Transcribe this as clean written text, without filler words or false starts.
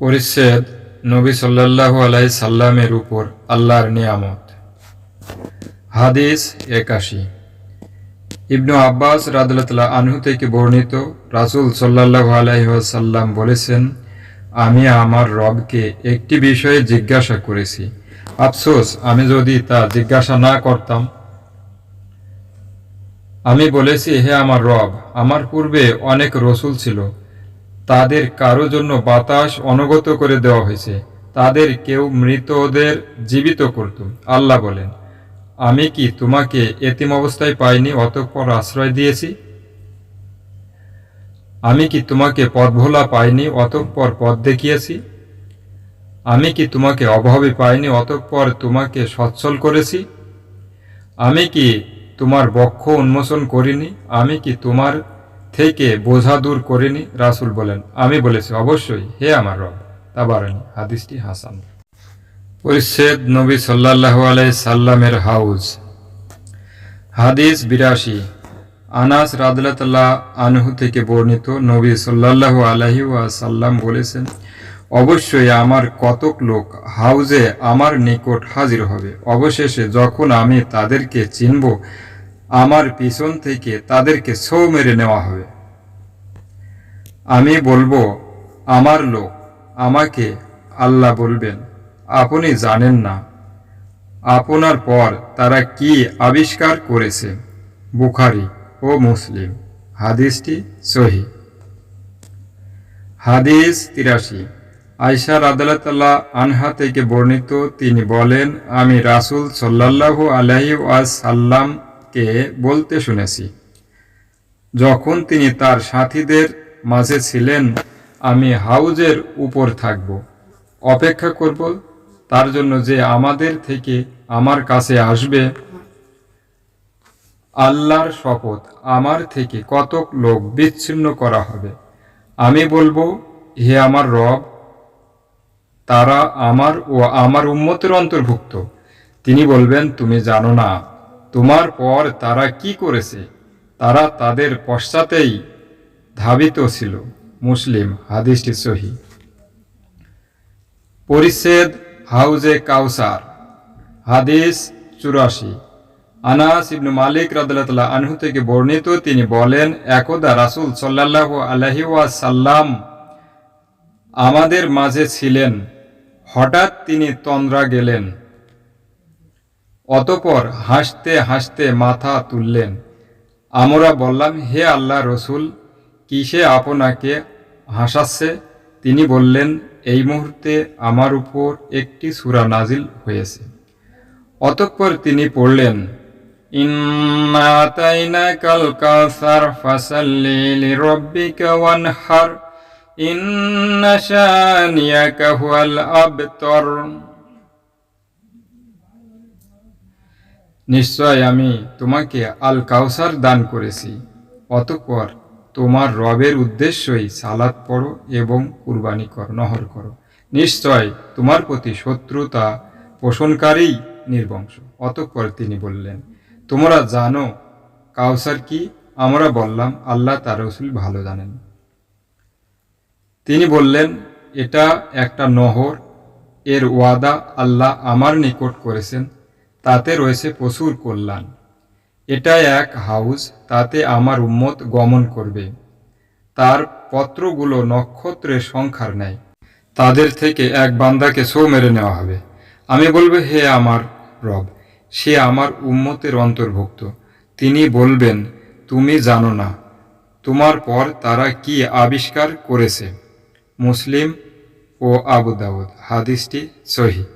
পরিচ্ছেদ নবী সাল্লাল্লাহু আলাইহি সাল্লামের উপর আল্লাহর নিয়ামত। হাদিস ৮১। ইবনু আব্বাস রাদিয়াল্লাহু আনহু থেকে বর্ণিত, রাসূল সাল্লাল্লাহু আলাইহি ওয়াসাল্লাম বলেছেন, আমি আমার রবকে একটি বিষয়ে জিজ্ঞাসা করেছি। আফসোস, আমি যদি তা জিজ্ঞাসা না করতাম। আমি বলেছি, হে আমার রব, আমার পূর্বে অনেক রসূল ছিল, তাদের কারো জন্য বাতাস অনুগত করে দেওয়া হয়েছে, তাদের কেউ মৃতদের জীবিত করত। আল্লাহ বলেন, আমি কি তোমাকে এতিম অবস্থায় পাইনি অতঃপর আশ্রয় দিয়েছি? আমি কি তোমাকে পথভোলা পাইনি অতঃপর পথ দেখিয়েছি? আমি কি তোমাকে অভাবী পাইনি অতঃপর তোমাকে সচ্ছল করেছি? আমি কি তোমার বক্ষ উন্মোচন করিনি? আমি কি তোমার থেকে বোঝা দূর করিনি? রাসূল বলেন, আমি বলেছি, অবশ্যই, হে আমার রব। তাবারানী। হাদিসটি হাসান। পরিচ্ছেদ নবী সাল্লাল্লাহু আলাইহি সাল্লামের হাউজ। হাদিস ৮২। আনাস রাদিয়াল্লাহু আনহু থেকে বর্ণিত, নবী সাল্লাল্লাহু আলাইহি ওয়াসাল্লাম বলেছেন, অবশ্যই আমার কতক লোক হাউজে আমার নিকট হাজির হবে। অবশেষে যখন আমি তাদেরকে চিনব, আমার পিছন থেকে তাদেরকে ছোঁ মেরে নেওয়া হবে। আমি বলবো, আমার লোক। আমাকে আল্লাহ বলবেন, আপনি জানেন না আপনার পর তারা কি আবিষ্কার করেছে। বুখারী ও মুসলিম। হাদিসটি সহিহ। হাদিস ৮৩। আয়েশা রাদিয়াল্লাহু আনহা থেকে বর্ণিত, তিনি বলেন, আমি রাসূল সাল্লাল্লাহু আলাইহি ওয়াসাল্লামকে বলতে শুনেছি, যখন তিনি তার সাথীদের মাঝে ছিলেন, আমি হাউজের উপর থাকব, অপেক্ষা করব তার জন্য যে আমাদের থেকে আমার কাছে আসবে। আল্লাহর শপথ, আমার থেকে কতক লোক বিচ্ছিন্ন করা হবে। আমি বলবো, হে আমার রব, তারা আমার ও আমার উম্মতের অন্তর্ভুক্ত। তিনি বলবেন, তুমি জানো না তোমার পর তারা কি করেছে, তারা তাদের পশ্চাতেই ধাবিত ছিল। মুসলিম। হাদিসটি সহিহ। পরিচ্ছেদ হাউজে কাউসার। হাদিস ৮৪। আনাস ইবনে মালিক রাদিয়াল্লাহু আনহু থেকে বর্ণিত, তিনি বলেন, একদা রাসূল সাল্লাল্লাহু আলাইহি ওয়াসাল্লাম আমাদের মাঝে ছিলেন, হঠাৎ তিনি তন্দ্রা গেলেন, অতঃপর হাসতে হাসতে মাথা তুললেন। আমরা বললাম, হে আল্লাহর রাসূল, কিসে আপনাকে হাসাচ্ছে? তিনি বললেন, এই মুহূর্তে আমার উপর একটি সূরা নাজিল হয়েছে। অতঃপর তিনি পড়লেন, ইন্না আতাইনাকাল কাউসার ফাসাল্লি লিরাব্বিকা ওয়ানহার ইন্না শানিয়াকা হুয়াল আবতার। নিশ্চয় আমি তোমাকে আল কাউসার দান করেছি, অতঃপর তোমার রবের উদ্দেশ্যই সালাত পড়ো এবং কুরবানি নহর করো। নিশ্চয় তোমার প্রতি শত্রুতা পোষণকারী নির্বংশ। অতঃপর তিনি বললেন, তোমরা জানো কাউসার কি? আমরা বললাম, আল্লাহ তার রাসূল ভালো জানেন। তিনি বললেন, এটা একটা নহর, এর ওয়াদা আল্লাহ আমার নিকট করেছেন, তাতে রয়েছে প্রচুর কল্যাণ। এটা এক হাউজ, তাতে আমার উম্মত গমন করবে, তার পত্রগুলো নক্ষত্রের সংখ্যার ন্যায়। তাদের থেকে এক বান্দাকে ছোঁ মেরে নেওয়া হবে। আমি বলবো, হে আমার রব, সে আমার উম্মতের অন্তর্ভুক্ত। তিনি বলবেন, তুমি জানো না তোমার পর তারা কি আবিষ্কার করেছে। মুসলিম ও আবু দাউদ। হাদিসটি সহিহ।